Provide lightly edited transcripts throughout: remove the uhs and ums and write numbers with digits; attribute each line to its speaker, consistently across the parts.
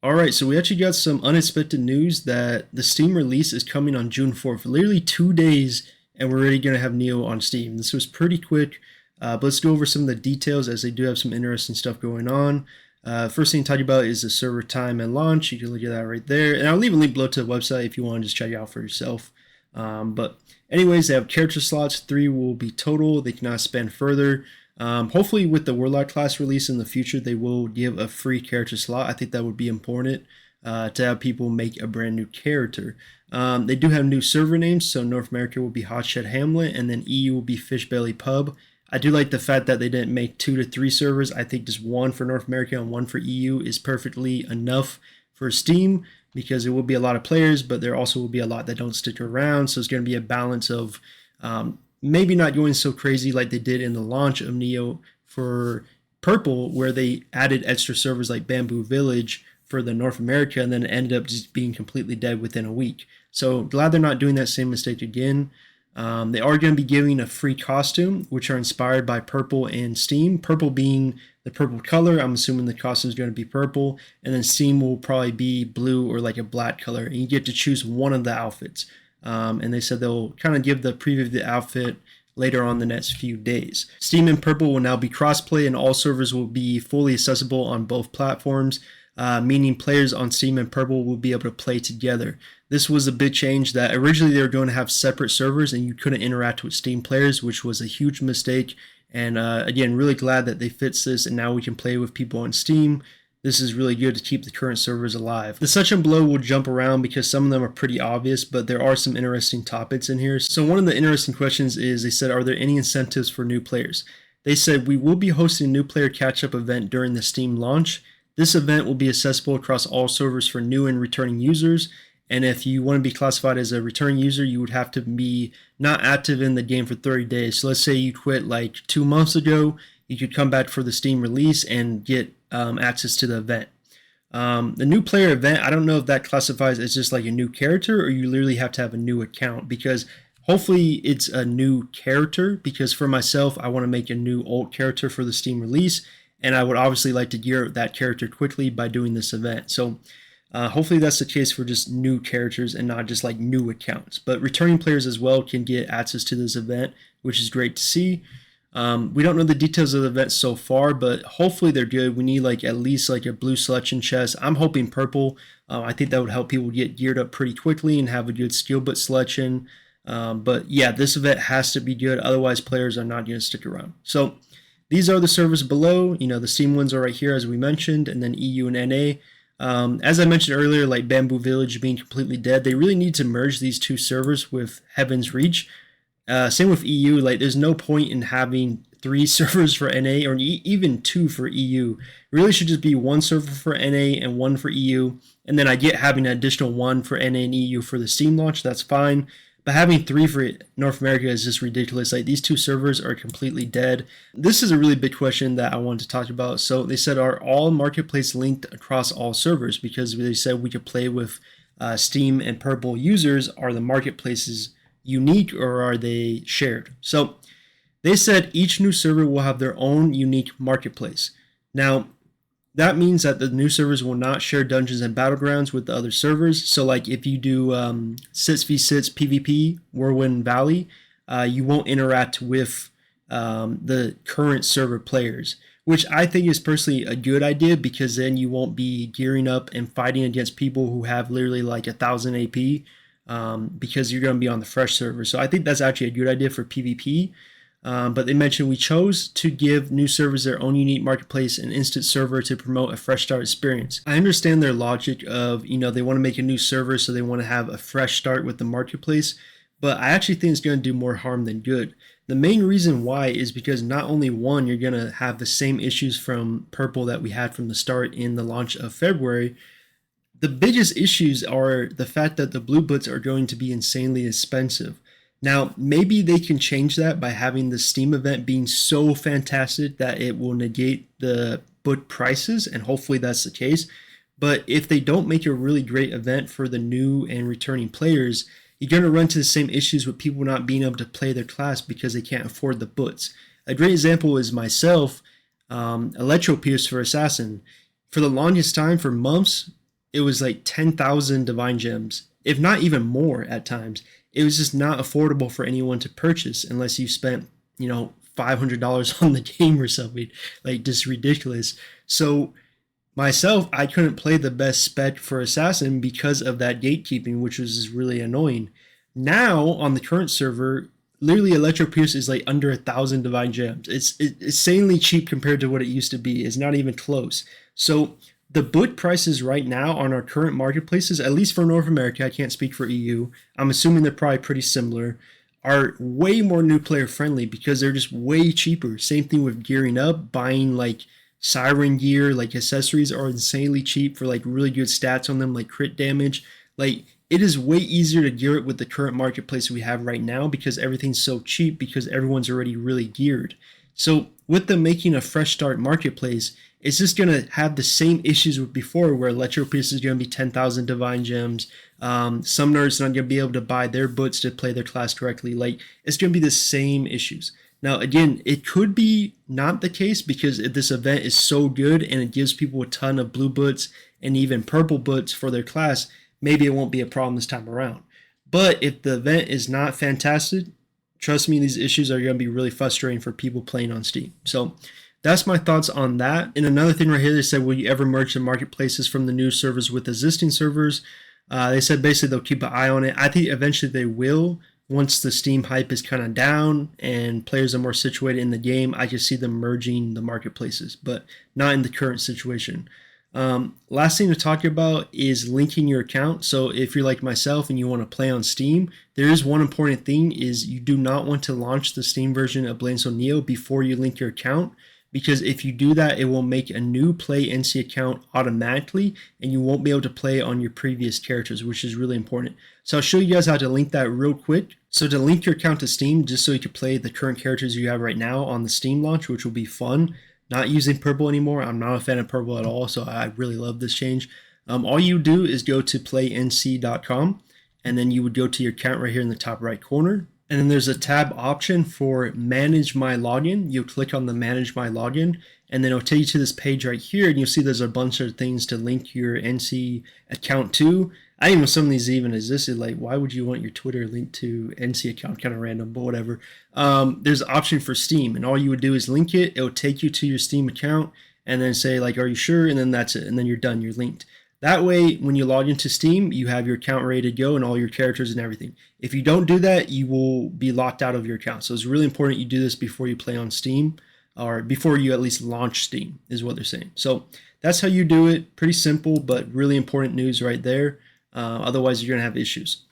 Speaker 1: All right, so we actually got some unexpected news that the Steam release is coming on June 4th. Literally 2 days, and we're already going to have Neo on Steam. This was pretty quick, but let's go over some of the details as they do have some interesting stuff going on. First thing to talk about is the server time and launch. You can look at that right there. And I'll leave a link below to the website if you want to just check it out for yourself. But anyways, they have character slots. 3 will be total. They cannot spend further. Hopefully with the Warlock class release in the future, they will give a free character slot. I think that would be important to have people make a brand new character. They do have new server names, so North America will be Hotshed Hamlet, and then EU will be Fishbelly Pub. I do like the fact that they didn't make 2 to 3 servers. I think just 1 for North America and 1 for EU is perfectly enough for Steam because it will be a lot of players, but there also will be a lot that don't stick around. So it's going to be a balance of maybe not going so crazy like they did in the launch of Neo for Purple, where they added extra servers like Bamboo Village for the North America and then it ended up just being completely dead within a week. So glad they're not doing that same mistake again. They are going to be giving a free costume, which are inspired by Purple and Steam. Purple being the purple color, I'm assuming the costume is going to be purple, and then Steam will probably be blue or like a black color, and you get to choose one of the outfits. And they said they'll kind of give the preview of the outfit later on the next few days. Steam and Purple will now be crossplay, and all servers will be fully accessible on both platforms, meaning players on Steam and Purple will be able to play together. This was a big change that originally they were going to have separate servers and you couldn't interact with Steam players, which was a huge mistake. And again, really glad that they fixed this and now we can play with people on Steam. This is really good to keep the current servers alive. The such and below will jump around because some of them are pretty obvious, but there are some interesting topics in here. So one of the interesting questions is they said, are there any incentives for new players? They said, we will be hosting a new player catch-up event during the Steam launch. This event will be accessible across all servers for new and returning users. And if you want to be classified as a returning user, you would have to be not active in the game for 30 days. So let's say you quit like 2 months ago, you could come back for the Steam release and get access to the event. The new player event, I don't know if that classifies as just like a new character or you literally have to have a new account, because hopefully it's a new character, because for myself, I want to make a new old character for the Steam release, and I would obviously like to gear up that character quickly by doing this event. So hopefully that's the case for just new characters and not just like new accounts. But returning players as well can get access to this event, which is great to see. We don't know the details of the event so far, but hopefully they're good. We need like at least like a blue selection chest. I'm hoping purple. I think that would help people get geared up pretty quickly and have a good skill book selection. But yeah, this event has to be good. Otherwise, players are not going to stick around. So these are the servers below. You know, the Steam ones are right here, as we mentioned, and then EU and NA. As I mentioned earlier, like Bamboo Village being completely dead, they really need to merge these 2 servers with Heaven's Reach. Same with EU, like there's no point in having 3 servers for NA or even 2 for EU. It really should just be 1 server for NA and 1 for EU. And then I get having an additional 1 for NA and EU for the Steam launch, that's fine. But having 3 for North America is just ridiculous. Like these 2 servers are completely dead. This is a really big question that I wanted to talk about. So they said, are all marketplace linked across all servers? Because they said we could play with Steam and Purple users. Are the marketplaces unique or are they shared? So they said each new server will have their own unique marketplace. Now, that means that the new servers will not share dungeons and battlegrounds with the other servers. So like if you do 6v6 PvP, Whirlwind Valley, you won't interact with the current server players, which I think is personally a good idea, because then you won't be gearing up and fighting against people who have literally like 1,000 AP, because you're going to be on the fresh server. So I think that's actually a good idea for PvP. But they mentioned we chose to give new servers their own unique marketplace and instant server to promote a fresh start experience. I understand their logic of, you know, they want to make a new server, so they want to have a fresh start with the marketplace, but I actually think it's going to do more harm than good. The main reason why is because not only one, you're going to have the same issues from Purple that we had from the start in the launch of February. The biggest issues are the fact that the blue boots are going to be insanely expensive. Now, maybe they can change that by having the Steam event being so fantastic that it will negate the book prices, and hopefully that's the case. But if they don't make a really great event for the new and returning players, you're going to run into the same issues with people not being able to play their class because they can't afford the boots. A great example is myself, Electro Pierce for Assassin. For the longest time, for months, it was like 10,000 divine gems, if not even more at times. It was just not affordable for anyone to purchase unless you spent, $500 on the game or something, like just ridiculous. So myself, I couldn't play the best spec for assassin because of that gatekeeping, which was really annoying. Now on the current server, literally Electro Pierce is like under 1,000 divine gems. It's insanely cheap compared to what it used to be. It's not even close. So the boot prices right now on our current marketplaces, at least for North America, I can't speak for EU. I'm assuming they're probably pretty similar. Are way more new player friendly because they're just way cheaper. Same thing with gearing up, buying like siren gear, like accessories are insanely cheap for like really good stats on them, like crit damage. Like it is way easier to gear it with the current marketplace we have right now because everything's so cheap because everyone's already really geared. So with them making a fresh start marketplace, it's just going to have the same issues with before where Electro Pierce is going to be 10,000 divine gems. Some nerds not going to be able to buy their boots to play their class correctly. Like it's going to be the same issues. Now, again, it could be not the case because this event is so good and it gives people a ton of blue boots and even purple boots for their class. Maybe it won't be a problem this time around. But if the event is not fantastic, trust me, these issues are going to be really frustrating for people playing on Steam. So that's my thoughts on that. And another thing right here, they said, will you ever merge the marketplaces from the new servers with existing servers? They said basically they'll keep an eye on it. I think eventually they will. Once the Steam hype is kind of down and players are more situated in the game, I just see them merging the marketplaces, but not in the current situation. Last thing to talk about is linking your account. So if you're like myself and you want to play on Steam, there is one important thing is you do not want to launch the Steam version of Blade & Soul Neo before you link your account. Because if you do that, it will make a new Play NC account automatically, and you won't be able to play on your previous characters, which is really important. So I'll show you guys how to link that real quick. So to link your account to Steam, just so you can play the current characters you have right now on the Steam launch, which will be fun. Not using purple anymore. I'm not a fan of purple at all, so I really love this change. All you do is go to plaync.com, and then you would go to your account right here in the top right corner. And then there's a tab option for manage my login. You'll click on the manage my login, and then it'll take you to this page right here, and you'll see there's a bunch of things to link your NC account to. I didn't know some of these even existed. Like, why would you want your Twitter linked to NC account? Kind of random, but whatever. There's an option for Steam, and all you would do is link it. It'll take you to your Steam account, and then say like, are you sure? And then that's it, and then you're done. You're linked. That way, when you log into Steam, you have your account ready to go and all your characters and everything. If you don't do that, you will be locked out of your account. So it's really important you do this before you play on Steam, or before you at least launch Steam, is what they're saying. So that's how you do it. Pretty simple, but really important news right there. Otherwise, you're going to have issues.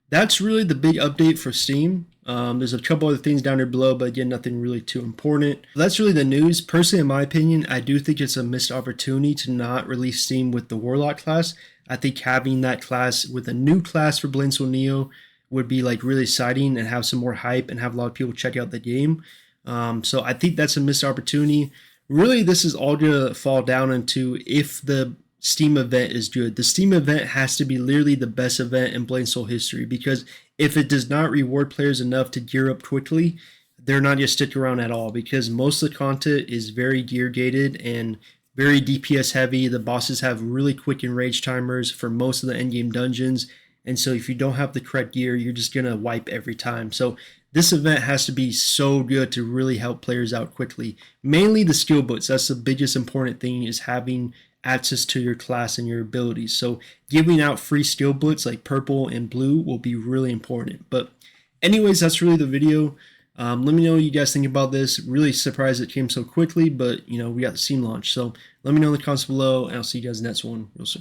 Speaker 1: That's really the big update for Steam. There's a couple other things down there below, but again, nothing really too important. That's really the news. Personally, in my opinion, I do think it's a missed opportunity to not release Steam with the Warlock class. I think having that class with a new class for Blade & Soul Neo would be like really exciting and have some more hype and have a lot of people check out the game. So I think that's a missed opportunity. Really, this is all going to fall down into if the Steam event is good. The Steam event has to be literally the best event in Blade & Soul history, because if it does not reward players enough to gear up quickly, they're not going to stick around at all, because most of the content is very gear gated and very DPS heavy. The bosses have really quick enrage timers for most of the endgame dungeons, and so if you don't have the correct gear, you're just going to wipe every time. So this event has to be so good to really help players out quickly. Mainly the skill boots. That's the biggest important thing, is having access to your class and your abilities. So giving out free skill boots like purple and blue will be really important. But anyways, that's really the video. Let me know what you guys think about this. Really surprised it came so quickly, but we got the Steam launch. So let me know in the comments below, and I'll see you guys in the next one real soon.